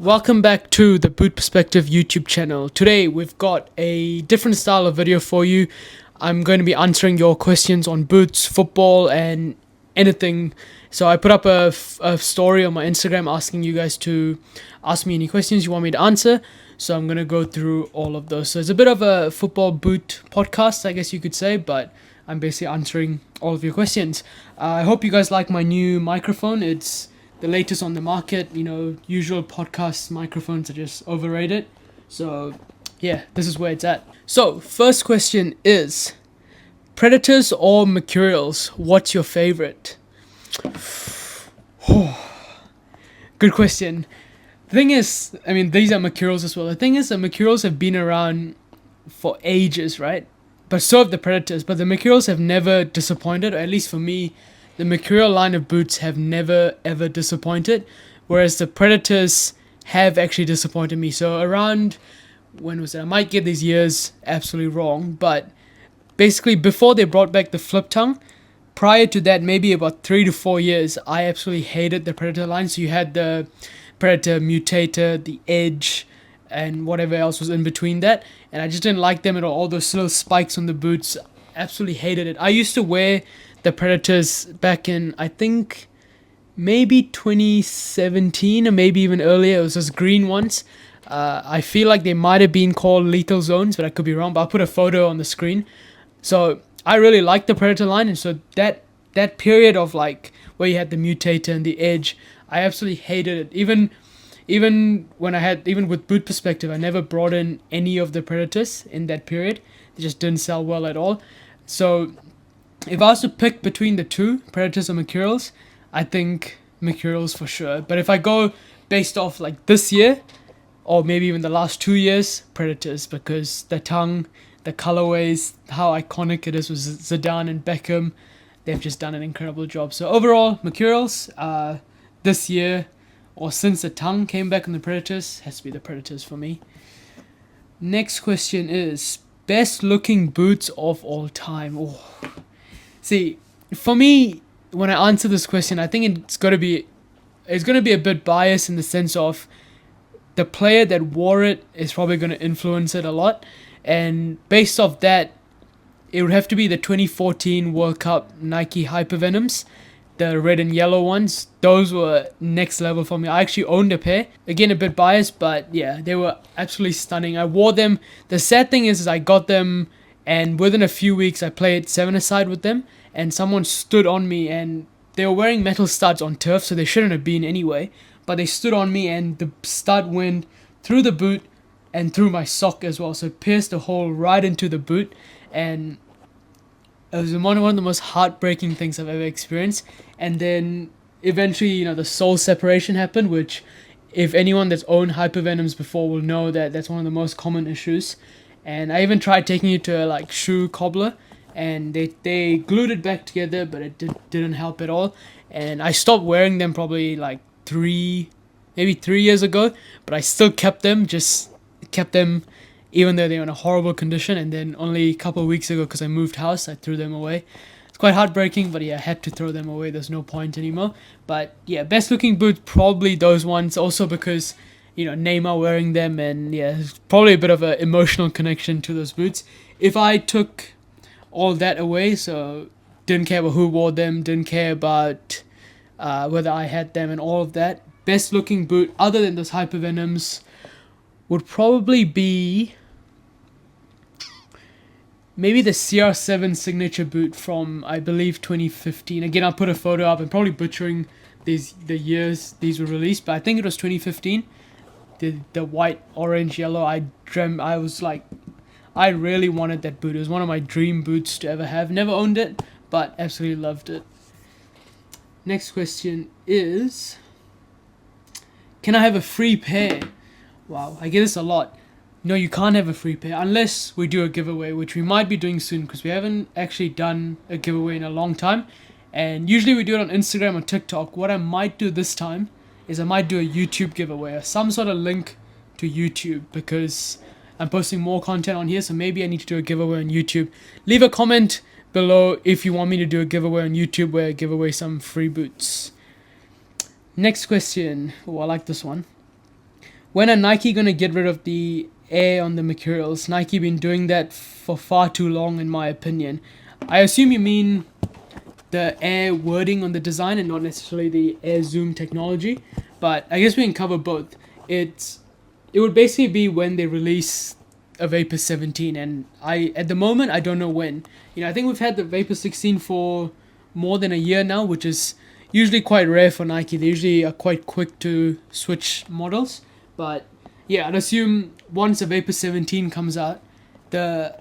Welcome back to the Boot Perspective YouTube channel. Today we've got a different style of video for you. I'm going to be answering your questions on boots, football and anything. So I put up a story on my Instagram asking you guys to ask me any questions you want me to answer. So I'm going to go through all of those. So it's a bit of a football boot podcast, I guess you could say, but I'm basically answering all of your questions. I hope you guys like my new microphone. It's the latest on the market. Usual podcast microphones are just overrated. So yeah, this is where it's at. So first question is, Predators or Mercurials, what's your favorite? Good question. The thing is, these are Mercurials as well. The thing is, the Mercurials have been around for ages, right? But so have the Predators. But the Mercurials have never disappointed, or at least for me, the Mercurial line of boots have never ever disappointed, whereas the Predators have actually disappointed me. So around, when was it? I might get these years absolutely wrong, but basically before they brought back the flip tongue, prior to that, maybe about 3 to 4 years, I absolutely hated the Predator line. So you had the Predator Mutator, the Edge, and whatever else was in between that, and I just didn't like them at all those little spikes on the boots. Absolutely hated it. I used to wear the Predators back in, I think, maybe 2017 or maybe even earlier. It was those green ones. I feel like they might have been called Lethal Zones, but I could be wrong. But I'll put a photo on the screen. So I really liked the Predator line, and so that period of like where you had the Mutator and the Edge, I absolutely hated it. Even with Boot Perspective, I never brought in any of the Predators in that period. They just didn't sell well at all. So if I was to pick between the two, Predators or Mercurials, I think Mercurials for sure. But if I go based off like this year, or maybe even the last 2 years, Predators, because the tongue, the colorways, how iconic it is with Zidane and Beckham, they've just done an incredible job. So overall, Mercurials, this year, or since the tongue came back on the Predators, has to be the Predators for me. Next question is, best looking boots of all time. See, for me, when I answer this question, I think it's gonna be a bit biased in the sense of the player that wore it is probably gonna influence it a lot, and based off that, it would have to be the 2014 World Cup Nike Hypervenoms, the red and yellow ones. Those were next level for me. I actually owned a pair. Again, a bit biased, but yeah, they were absolutely stunning. I wore them. The sad thing is I got them, and within a few weeks I played 7-a-side with them, and someone stood on me, and they were wearing metal studs on turf, so they shouldn't have been anyway, but they stood on me, and the stud went through the boot and through my sock as well, so it pierced a hole right into the boot, and it was one of the most heartbreaking things I've ever experienced. And then eventually, the sole separation happened, which if anyone that's owned Hypervenoms before will know that that's one of the most common issues. And I even tried taking it to a shoe cobbler, and they glued it back together, but it didn't help at all. And I stopped wearing them probably maybe 3 years ago, but I still kept them, even though they were in a horrible condition. And then only a couple of weeks ago, because I moved house, I threw them away. It's quite heartbreaking, but yeah, I had to throw them away. There's no point anymore. But yeah, best looking boots, probably those ones. Also because, Neymar wearing them, and yeah, it's probably a bit of an emotional connection to those boots. If I took all that away, so didn't care about who wore them, didn't care about whether I had them and all of that, best looking boot, other than those Hypervenoms, would probably be maybe the CR7 signature boot from, I believe, 2015. Again, I'll put a photo up. I'm probably butchering the years these were released, but I think it was 2015. The white, orange, yellow. I really wanted that boot. It was one of my dream boots to ever have. Never owned it, but absolutely loved it. Next question is, can I have a free pair? Wow, I get this a lot. No, you can't have a free pair unless we do a giveaway, which we might be doing soon, because we haven't actually done a giveaway in a long time. And usually we do it on Instagram or TikTok. What I might do this time is I might do a YouTube giveaway, or some sort of link to YouTube, because I'm posting more content on here, so maybe I need to do a giveaway on YouTube. Leave a comment below if you want me to do a giveaway on YouTube where I give away some free boots. Next question. Oh, I like this one. when are Nike gonna get rid of the air on the mercurials? Nike been doing that for far too long, in my opinion. I assume you mean the air wording on the design and not necessarily the air zoom technology, but I guess we can cover both. It would basically be when they release a Vapor 17, and at the moment I don't know when. I think we've had the Vapor 16 for more than a year now, which is usually quite rare for Nike. They usually are quite quick to switch models, but yeah, I'd assume once the Vapor 17 comes out, I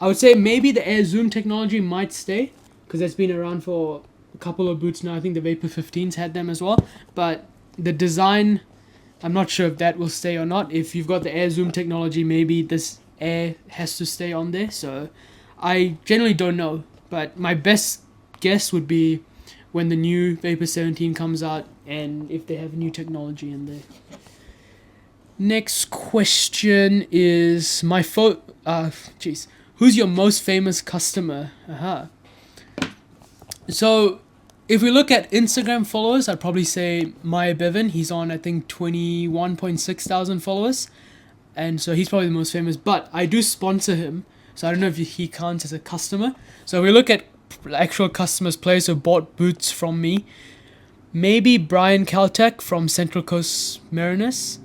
would say maybe the air zoom technology might stay, because that's been around for a couple of boots now. I think the Vapor 15s had them as well, but the design, I'm not sure if that will stay or not. If you've got the air zoom technology, maybe this air has to stay on there. So I generally don't know, but my best guess would be when the new Vapor 17 comes out and if they have new technology in there. Next question is who's your most famous customer? So if we look at Instagram followers, I'd probably say Maya Bevan. He's on, I think, 21.6 thousand followers. And so he's probably the most famous. But I do sponsor him, so I don't know if he counts as a customer. So if we look at actual customers, players who bought boots from me, maybe Brian Caltech from Central Coast Mariners.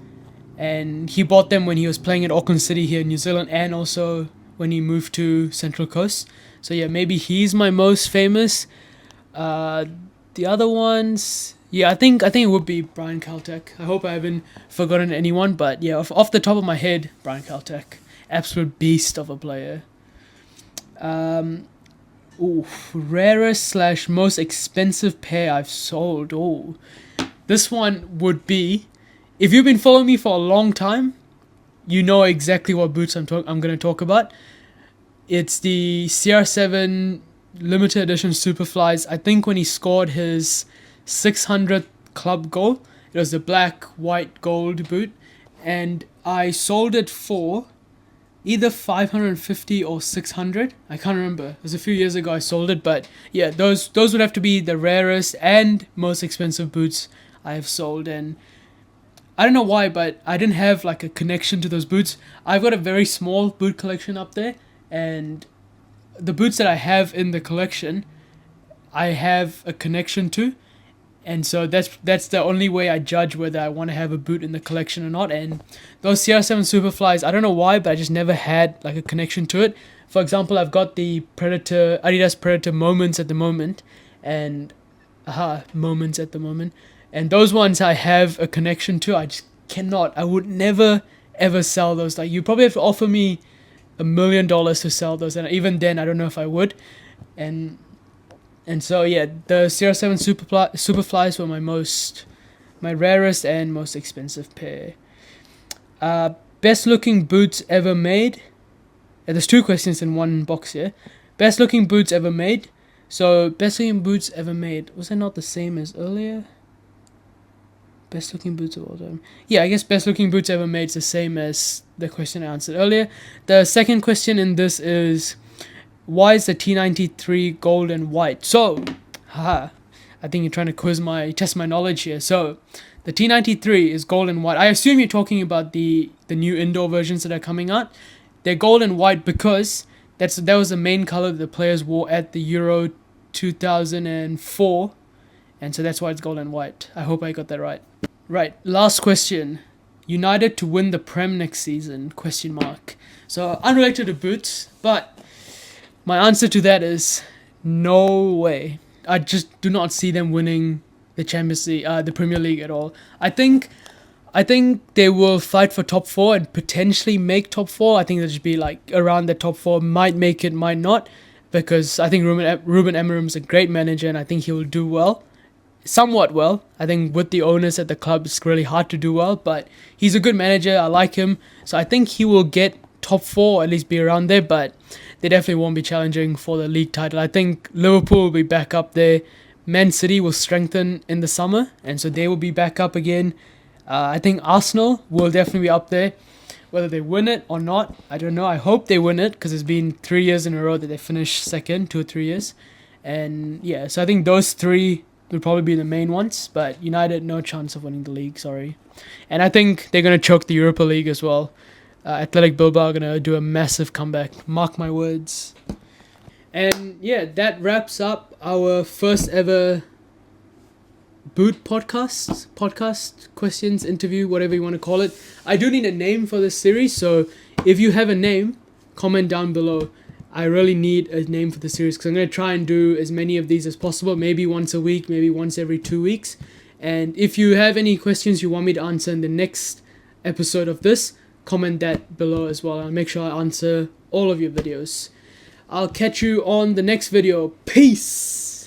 And he bought them when he was playing at Auckland City here in New Zealand, and also when he moved to Central Coast. So yeah, maybe he's my most famous. The other ones, yeah, I think it would be Brian Caltech. I hope I haven't forgotten anyone, but yeah, off the top of my head, Brian Caltech, absolute beast of a player. Rarest / most expensive pair I've sold. This one would be, if you've been following me for a long time, you know exactly what boots I'm going to talk about. It's the CR7 limited edition Superflies. I think when he scored his 600th club goal, it was the black, white, gold boot, and I sold it for either 550 or 600. I can't remember. It was a few years ago I sold it, but yeah, those would have to be the rarest and most expensive boots I have sold. And I don't know why, but I didn't have like a connection to those boots. I've got a very small boot collection up there, and the boots that I have in the collection, I have a connection to, and so that's the only way I judge whether I want to have a boot in the collection or not. And those CR7 Superflies, I don't know why, but I just never had like a connection to it. For example, I've got the Adidas Predator Moments at the moment, and and those ones I have a connection to. I just cannot. I would never ever sell those. Like, you probably have to offer me $1 million to sell those, and even then I don't know if I would. And so yeah, the CR7 Superflies were my rarest and most expensive pair. Best looking boots ever made. There's two questions in one box here. Best looking boots ever made. So best looking boots ever made, was that not the same as earlier? Best looking boots of all time. Yeah, I guess best looking boots ever made is the same as the question I answered earlier. The second question in this is, why is the T93 gold and white? So, I think you're trying to test my knowledge here. So, the T93 is gold and white. I assume you're talking about the new indoor versions that are coming out. They're gold and white because that was the main color that the players wore at the Euro 2004. And so that's why it's gold and white. I hope I got that right. Right, last question. United to win the Prem next season? ? So, unrelated to boots, but my answer to that is no way. I just do not see them winning the Champions League, the Premier League at all. I think they will fight for top 4 and potentially make top 4. I think they'll just be like around the top 4. Might make it, might not, because I think Ruben Amorim's a great manager, and I think he will do well. Somewhat well. I think with the owners at the club, it's really hard to do well, but he's a good manager. I like him. So I think he will get top 4, or at least be around there, but they definitely won't be challenging for the league title. I think Liverpool will be back up there. Man City will strengthen in the summer, and so they will be back up again. I think Arsenal will definitely be up there. Whether they win it or not, I don't know. I hope they win it, because it's been 3 years in a row that they finished second, 2 or 3 years. And yeah, so I think those three would probably be the main ones, but United, no chance of winning the league, sorry. And I think they're going to choke the Europa League as well. Athletic Bilbao are going to do a massive comeback. Mark my words. And yeah, that wraps up our first ever Boot podcast questions interview, whatever you want to call it. I do need a name for this series, so if you have a name, comment down below. I really need a name for the series because I'm going to try and do as many of these as possible, maybe once a week, maybe once every 2 weeks. And if you have any questions you want me to answer in the next episode of this, comment that below as well. I'll make sure I answer all of your videos. I'll catch you on the next video. Peace!